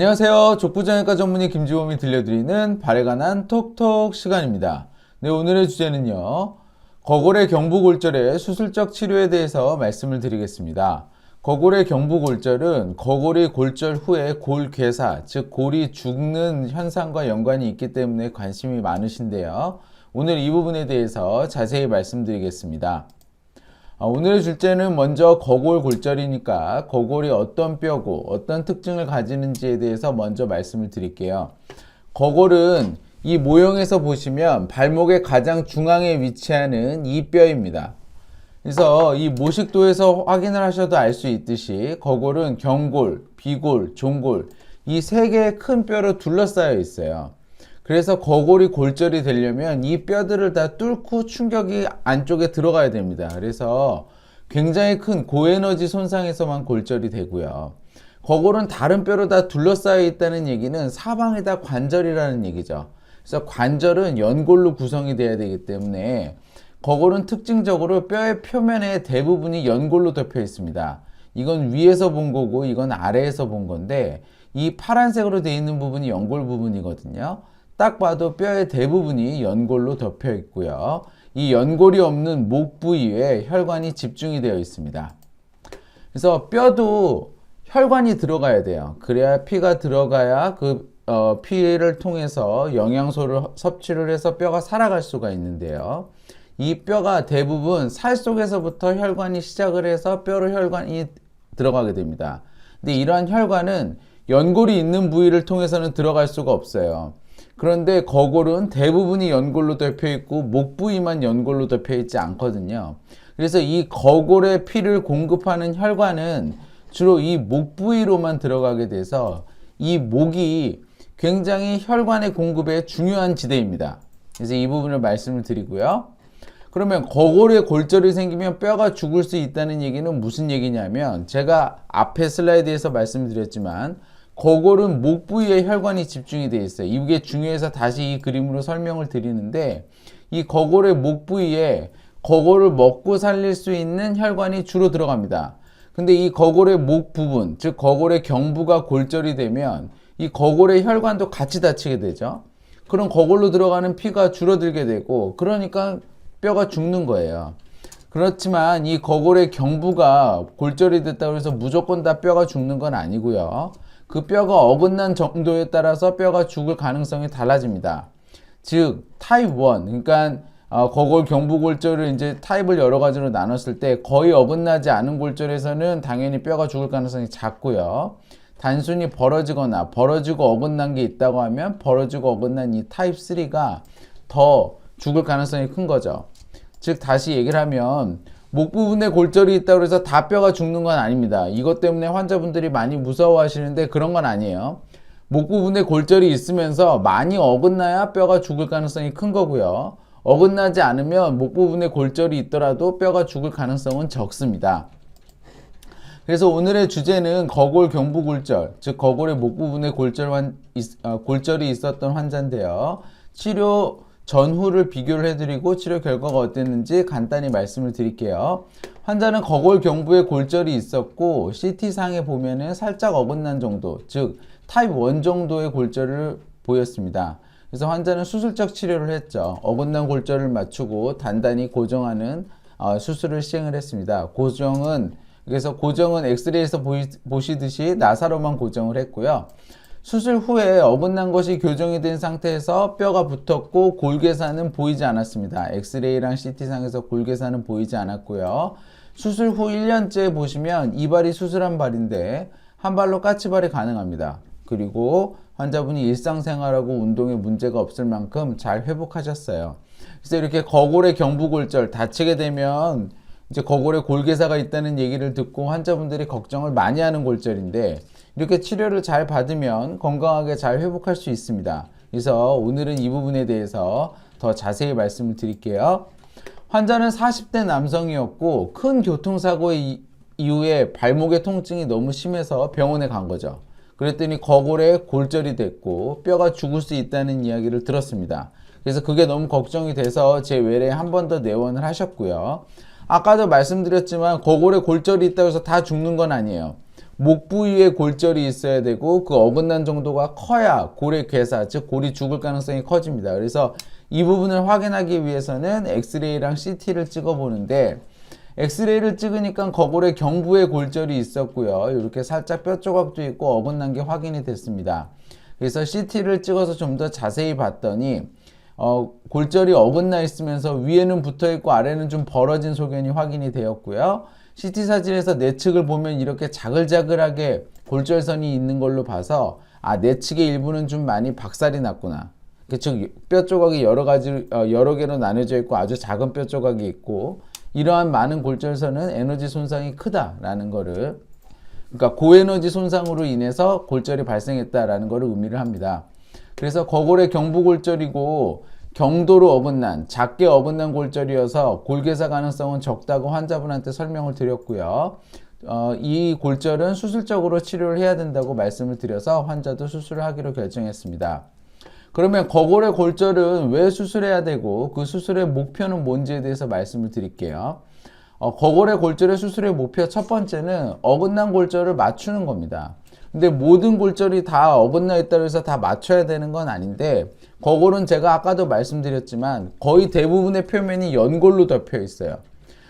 안녕하세요. 족부정형외과 전문의 김지범이 들려드리는 발에 관한 톡톡 시간입니다. 네, 오늘의 주제는요. 거골의 경부골절의 수술적 치료에 대해서 말씀을 드리겠습니다. 거골의 경부골절은 거골이 골절 후에 골괴사, 즉 골이 죽는 현상과 연관이 있기 때문에 관심이 많으신데요. 오늘 이 부분에 대해서 자세히 말씀드리겠습니다. 오늘의 주제는 먼저 거골골절이니까 거골이 어떤 뼈고 어떤 특징을 가지는지에 대해서 먼저 말씀을 드릴게요. 거골은 이 모형에서 보시면 발목의 가장 중앙에 위치하는 이 뼈입니다. 그래서 이 모식도에서 확인을 하셔도 알 수 있듯이 거골은 경골, 비골, 종골 이 세 개의 큰 뼈로 둘러싸여 있어요. 그래서 거골이 골절이 되려면 이 뼈들을 다 뚫고 충격이 안쪽에 들어가야 됩니다. 그래서 굉장히 큰 고에너지 손상에서만 골절이 되고요. 거골은 다른 뼈로 다 둘러싸여 있다는 얘기는 사방이 다 관절이라는 얘기죠. 그래서 관절은 연골로 구성이 되어야 되기 때문에 거골은 특징적으로 뼈의 표면의 대부분이 연골로 덮여 있습니다. 이건 위에서 본 거고 이건 아래에서 본 건데 이 파란색으로 되어 있는 부분이 연골 부분이거든요. 딱 봐도 뼈의 대부분이 연골로 덮여 있고요. 이 연골이 없는 목 부위에 혈관이 집중이 되어 있습니다. 그래서 뼈도 혈관이 들어가야 돼요. 그래야 피가 들어가야 그 피를 통해서 영양소를 섭취를 해서 뼈가 살아갈 수가 있는데요. 이 뼈가 대부분 살 속에서부터 혈관이 시작을 해서 뼈로 혈관이 들어가게 됩니다. 근데 이러한 혈관은 연골이 있는 부위를 통해서는 들어갈 수가 없어요. 그런데 거골은 대부분이 연골로 덮여 있고 목 부위만 연골로 덮여 있지 않거든요. 그래서 이 거골에 피를 공급하는 혈관은 주로 이 목 부위로만 들어가게 돼서 이 목이 굉장히 혈관의 공급에 중요한 지대입니다. 그래서 이 부분을 말씀을 드리고요. 그러면 거골에 골절이 생기면 뼈가 죽을 수 있다는 얘기는 무슨 얘기냐면 제가 앞에 슬라이드에서 말씀드렸지만 거골은 목 부위에 혈관이 집중이 되어 있어요. 이게 중요해서 다시 이 그림으로 설명을 드리는데 이 거골의 목 부위에 거골을 먹고 살릴 수 있는 혈관이 주로 들어갑니다. 근데 이 거골의 목 부분, 즉 거골의 경부가 골절이 되면 이 거골의 혈관도 같이 다치게 되죠. 그럼 거골로 들어가는 피가 줄어들게 되고 그러니까 뼈가 죽는 거예요. 그렇지만 이 거골의 경부가 골절이 됐다고 해서 무조건 다 뼈가 죽는 건 아니고요. 그 뼈가 어긋난 정도에 따라서 뼈가 죽을 가능성이 달라집니다. 즉 타입 1, 그러니까 거골 경부골절을 이제 타입을 여러 가지로 나눴을 때 거의 어긋나지 않은 골절에서는 당연히 뼈가 죽을 가능성이 작고요. 단순히 벌어지거나 벌어지고 어긋난 게 있다고 하면 벌어지고 어긋난 이 타입 3가 더 죽을 가능성이 큰 거죠. 즉 다시 얘기를 하면 목 부분에 골절이 있다고 해서 다 뼈가 죽는 건 아닙니다. 이것 때문에 환자분들이 많이 무서워하시는데 그런 건 아니에요. 목 부분에 골절이 있으면서 많이 어긋나야 뼈가 죽을 가능성이 큰 거고요. 어긋나지 않으면 목 부분에 골절이 있더라도 뼈가 죽을 가능성은 적습니다. 그래서 오늘의 주제는 거골 경부골절, 즉 거골의 목 부분에 골절이 있었던 환자인데요. 치료 전후를 비교를 해드리고 치료 결과가 어땠는지 간단히 말씀을 드릴게요. 환자는 거골 경부에 골절이 있었고 CT상에 보면은 살짝 어긋난 정도, 즉 타입 1 정도의 골절을 보였습니다. 그래서 환자는 수술적 치료를 했죠. 어긋난 골절을 맞추고 단단히 고정하는 수술을 시행을 했습니다. 그래서 고정은 엑스레이에서 보시듯이 나사로만 고정을 했고요. 수술 후에 어긋난 것이 교정이 된 상태에서 뼈가 붙었고 골괴사는 보이지 않았습니다. 엑스레이랑 CT상에서 골괴사는 보이지 않았고요. 수술 후 1년째 보시면 이발이 수술한 발인데 한 발로 까치발이 가능합니다. 그리고 환자분이 일상생활하고 운동에 문제가 없을 만큼 잘 회복하셨어요. 그래서 이렇게 거골의 경부골절 다치게 되면 이제 거골에 골괴사가 있다는 얘기를 듣고 환자분들이 걱정을 많이 하는 골절인데 이렇게 치료를 잘 받으면 건강하게 잘 회복할 수 있습니다. 그래서 오늘은 이 부분에 대해서 더 자세히 말씀을 드릴게요. 환자는 40대 남성이었고 큰 교통사고 이후에 발목의 통증이 너무 심해서 병원에 간 거죠. 그랬더니 거골에 골절이 됐고 뼈가 죽을 수 있다는 이야기를 들었습니다. 그래서 그게 너무 걱정이 돼서 제 외래에 한 번 더 내원을 하셨고요. 아까도 말씀드렸지만 거골에 골절이 있다고 해서 다 죽는 건 아니에요. 목 부위에 골절이 있어야 되고 그 어긋난 정도가 커야 골의 괴사, 즉 골이 죽을 가능성이 커집니다. 그래서 이 부분을 확인하기 위해서는 엑스레이랑 CT를 찍어 보는데, 엑스레이를 찍으니까 거골의 경부에 골절이 있었고요. 이렇게 살짝 뼈 조각도 있고 어긋난 게 확인이 됐습니다. 그래서 CT를 찍어서 좀 더 자세히 봤더니 골절이 어긋나 있으면서 위에는 붙어 있고 아래는 좀 벌어진 소견이 확인이 되었고요. CT 사진에서 내측을 보면 이렇게 자글자글하게 골절선이 있는 걸로 봐서 내측의 일부는 좀 많이 박살이 났구나. 즉 뼈 조각이 여러 개로 나눠져 있고 아주 작은 뼈 조각이 있고, 이러한 많은 골절선은 에너지 손상이 크다라는 거를, 그러니까 고에너지 손상으로 인해서 골절이 발생했다라는 것을 의미를 합니다. 그래서 거골의 경부골절이고 경도로 어긋난, 작게 어긋난 골절이어서 골괴사 가능성은 적다고 환자분한테 설명을 드렸고요. 이 골절은 수술적으로 치료를 해야 된다고 말씀을 드려서 환자도 수술을 하기로 결정했습니다. 그러면 거골의 골절은 왜 수술해야 되고 그 수술의 목표는 뭔지에 대해서 말씀을 드릴게요. 거골의 골절의 수술의 목표 첫 번째는 어긋난 골절을 맞추는 겁니다. 근데 모든 골절이 다 어긋나 있다고 해서 다 맞춰야 되는 건 아닌데, 거골은 제가 아까도 말씀드렸지만 거의 대부분의 표면이 연골로 덮여 있어요.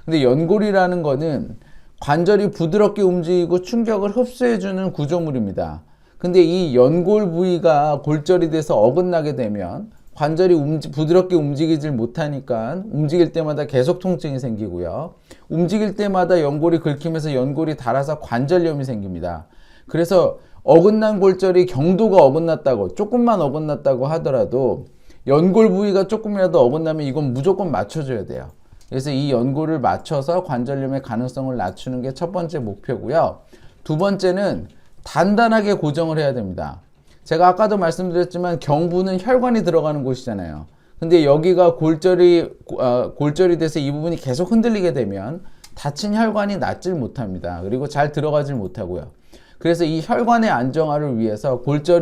근데 연골이라는 거는 관절이 부드럽게 움직이고 충격을 흡수해주는 구조물입니다. 근데 이 연골 부위가 골절이 돼서 어긋나게 되면 관절이 부드럽게 움직이질 못하니까 움직일 때마다 계속 통증이 생기고요. 움직일 때마다 연골이 긁히면서 연골이 닳아서 관절염이 생깁니다. 그래서 어긋난 골절이 경도가 어긋났다고, 조금만 어긋났다고 하더라도 연골 부위가 조금이라도 어긋나면 이건 무조건 맞춰줘야 돼요. 그래서 이 연골을 맞춰서 관절염의 가능성을 낮추는 게 첫 번째 목표고요. 두 번째는 단단하게 고정을 해야 됩니다. 제가 아까도 말씀드렸지만 경부는 혈관이 들어가는 곳이잖아요. 근데 여기가 골절이 돼서 이 부분이 계속 흔들리게 되면 다친 혈관이 낫질 못합니다. 그리고 잘 들어가질 못하고요. 그래서 이 혈관의 안정화를 위해서 골절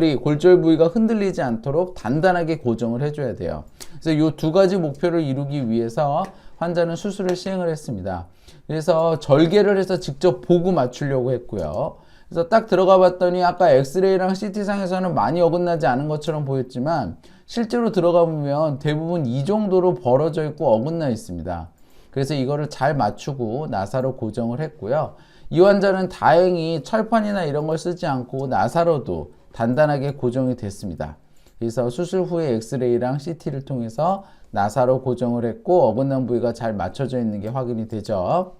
부위가 흔들리지 않도록 단단하게 고정을 해줘야 돼요. 그래서 이 두 가지 목표를 이루기 위해서 환자는 수술을 시행을 했습니다. 그래서 절개를 해서 직접 보고 맞추려고 했고요. 그래서 딱 들어가 봤더니 아까 엑스레이랑 CT상에서는 많이 어긋나지 않은 것처럼 보였지만 실제로 들어가 보면 대부분 이 정도로 벌어져 있고 어긋나 있습니다. 그래서 이거를 잘 맞추고 나사로 고정을 했고요. 이 환자는 다행히 철판이나 이런 걸 쓰지 않고 나사로도 단단하게 고정이 됐습니다. 그래서 수술 후에 엑스레이랑 CT를 통해서 나사로 고정을 했고 어긋난 부위가 잘 맞춰져 있는 게 확인이 되죠.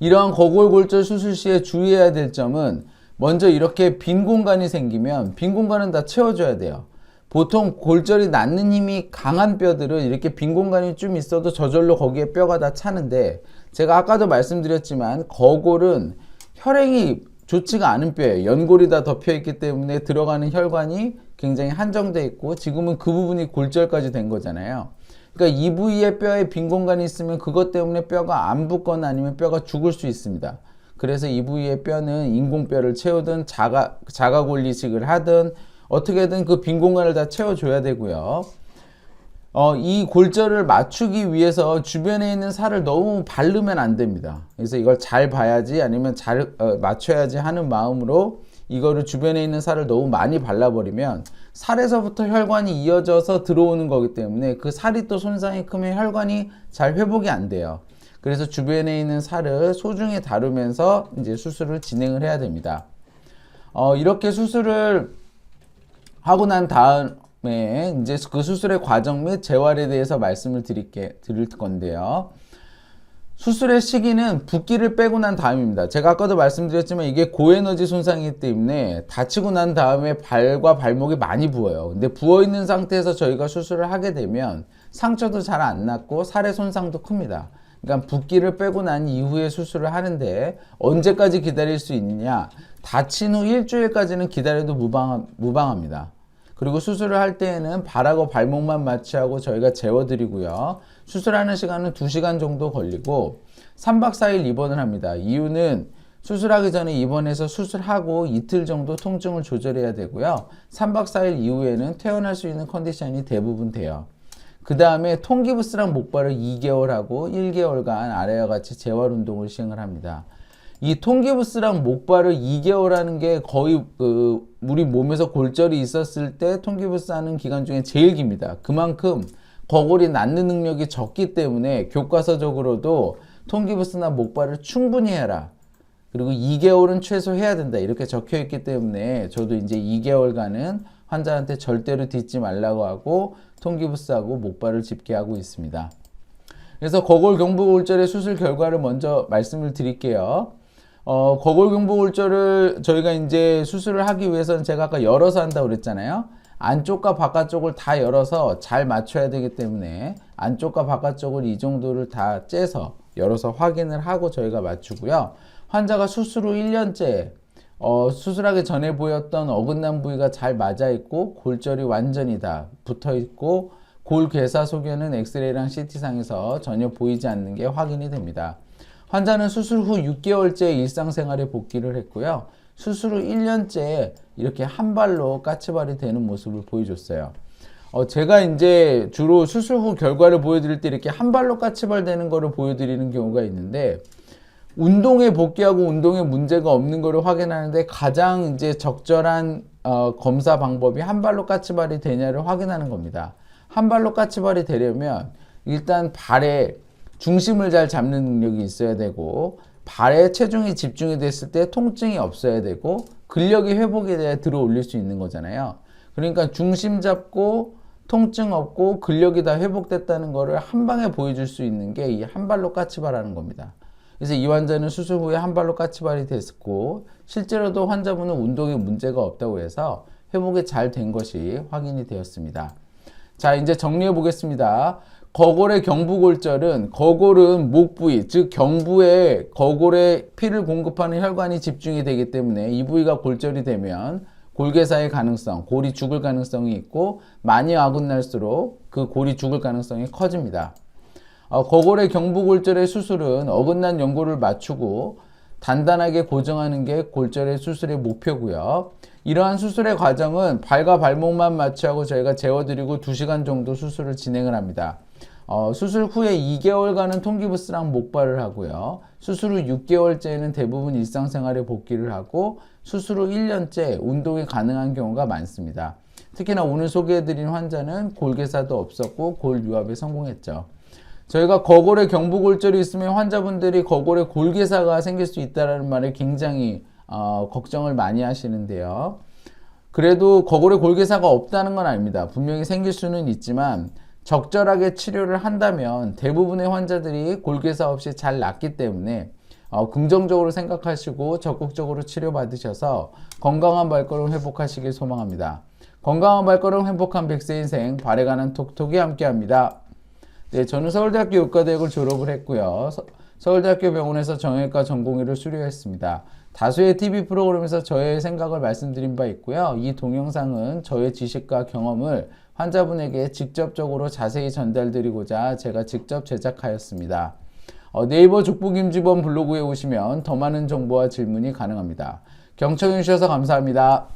이러한 거골골절 수술 시에 주의해야 될 점은, 먼저 이렇게 빈 공간이 생기면 빈 공간은 다 채워줘야 돼요. 보통 골절이 낫는 힘이 강한 뼈들은 이렇게 빈 공간이 좀 있어도 저절로 거기에 뼈가 다 차는데, 제가 아까도 말씀드렸지만 거골은 혈행이 좋지가 않은 뼈예요. 연골이 다 덮여 있기 때문에 들어가는 혈관이 굉장히 한정돼 있고, 지금은 그 부분이 골절까지 된 거잖아요. 그러니까 이 부위에 뼈에 빈 공간이 있으면 그것 때문에 뼈가 안 붙거나 아니면 뼈가 죽을 수 있습니다. 그래서 이 부위의 뼈는 인공뼈를 채우든 자가골리식을 하든 어떻게든 그 빈 공간을 다 채워줘야 되고요. 이 골절을 맞추기 위해서 주변에 있는 살을 너무 바르면 안 됩니다. 그래서 이걸 잘 봐야지 아니면 잘 맞춰야지 하는 마음으로 이거를 주변에 있는 살을 너무 많이 발라버리면 살에서부터 혈관이 이어져서 들어오는 거기 때문에 그 살이 또 손상이 크면 혈관이 잘 회복이 안 돼요. 그래서 주변에 있는 살을 소중히 다루면서 이제 수술을 진행을 해야 됩니다. 이렇게 수술을 하고 난 다음에 이제 그 수술의 과정 및 재활에 대해서 말씀을 드릴 건데요. 수술의 시기는 붓기를 빼고 난 다음입니다. 제가 아까도 말씀드렸지만 이게 고에너지 손상이기 때문에 다치고 난 다음에 발과 발목이 많이 부어요. 근데 부어있는 상태에서 저희가 수술을 하게 되면 상처도 잘 안 낫고 살의 손상도 큽니다. 그러니까 붓기를 빼고 난 이후에 수술을 하는데 언제까지 기다릴 수 있느냐? 다친 후 일주일까지는 기다려도 무방합니다. 그리고 수술을 할 때에는 발하고 발목만 마취하고 저희가 재워드리고요. 수술하는 시간은 2시간 정도 걸리고 3박 4일 입원을 합니다. 이유는 수술하기 전에 입원해서 수술하고 이틀 정도 통증을 조절해야 되고요. 3박 4일 이후에는 퇴원할 수 있는 컨디션이 대부분 돼요. 그 다음에 통기부스랑 목발을 2개월 하고 1개월간 아래와 같이 재활운동을 시행을 합니다. 이 통기부스랑 목발을 2개월 하는 게 거의 우리 몸에서 골절이 있었을 때 통기부스 하는 기간 중에 제일 깁니다. 그만큼 거골이 낫는 능력이 적기 때문에 교과서적으로도 통기부스나 목발을 충분히 해라. 그리고 2개월은 최소 해야 된다. 이렇게 적혀 있기 때문에 저도 이제 2개월간은 환자한테 절대로 딛지 말라고 하고 통기부스하고 목발을 집게하고 있습니다. 그래서 거골경부골절의 수술 결과를 먼저 말씀을 드릴게요. 거골경부골절을 저희가 이제 수술을 하기 위해서는 제가 아까 열어서 한다고 그랬잖아요. 안쪽과 바깥쪽을 다 열어서 잘 맞춰야 되기 때문에 안쪽과 바깥쪽을 이 정도를 다 째서 열어서 확인을 하고 저희가 맞추고요. 환자가 수술 후 1년째 수술하기 전에 보였던 어긋난 부위가 잘 맞아 있고 골절이 완전히 다 붙어 있고 골괴사 소견은 엑스레이랑 CT상에서 전혀 보이지 않는 게 확인이 됩니다. 환자는 수술 후 6개월째 일상생활에 복귀를 했고요. 수술 후 1년째 이렇게 한 발로 까치발이 되는 모습을 보여줬어요. 제가 이제 주로 수술 후 결과를 보여드릴 때 이렇게 한 발로 까치발 되는 거를 보여드리는 경우가 있는데 운동에 복귀하고 운동에 문제가 없는 거를 확인하는데 가장 이제 적절한 검사 방법이 한 발로 까치발이 되냐를 확인하는 겁니다. 한 발로 까치발이 되려면 일단 발에 중심을 잘 잡는 능력이 있어야 되고 발에 체중이 집중이 됐을 때 통증이 없어야 되고 근력이 회복에 대해 들어 올릴 수 있는 거잖아요. 그러니까 중심 잡고 통증 없고 근력이 다 회복됐다는 거를 한 방에 보여줄 수 있는 게 이 한 발로 까치발하는 겁니다. 그래서 이 환자는 수술 후에 한 발로 까치발이 됐고 실제로도 환자분은 운동에 문제가 없다고 해서 회복이 잘 된 것이 확인이 되었습니다. 자, 이제 정리해 보겠습니다. 거골의 경부골절은 거골은 목 부위, 즉 경부에 거골에 피를 공급하는 혈관이 집중이 되기 때문에 이 부위가 골절이 되면 골괴사의 가능성, 골이 죽을 가능성이 있고 많이 어긋날수록 그 골이 죽을 가능성이 커집니다. 거골의 경부골절의 수술은 어긋난 연골을 맞추고 단단하게 고정하는 게 골절의 수술의 목표고요. 이러한 수술의 과정은 발과 발목만 마취하고 저희가 재워드리고 2시간 정도 수술을 진행을 합니다. 수술 후에 2개월간은 통기부스랑 목발을 하고요. 수술 후 6개월째에는 대부분 일상생활에 복귀를 하고 수술 후 1년째 운동이 가능한 경우가 많습니다. 특히나 오늘 소개해드린 환자는 골괴사도 없었고 골유합에 성공했죠. 저희가 거골에 경부골절이 있으면 환자분들이 거골에 골괴사가 생길 수 있다는 말에 굉장히 걱정을 많이 하시는데요. 그래도 거골에 골괴사가 없다는 건 아닙니다. 분명히 생길 수는 있지만 적절하게 치료를 한다면 대부분의 환자들이 골괴사 없이 잘 낫기 때문에 긍정적으로 생각하시고 적극적으로 치료받으셔서 건강한 발걸음 회복하시길 소망합니다. 건강한 발걸음 행복한 100세 인생 발에 관한 톡톡이 함께합니다. 네, 저는 서울대학교 의과대학을 졸업을 했고요. 서울대학교 병원에서 정형외과 전공의를 수료했습니다. 다수의 TV 프로그램에서 저의 생각을 말씀드린 바 있고요. 이 동영상은 저의 지식과 경험을 환자분에게 직접적으로 자세히 전달드리고자 제가 직접 제작하였습니다. 네이버 족보김주범 블로그에 오시면 더 많은 정보와 질문이 가능합니다. 경청해 주셔서 감사합니다.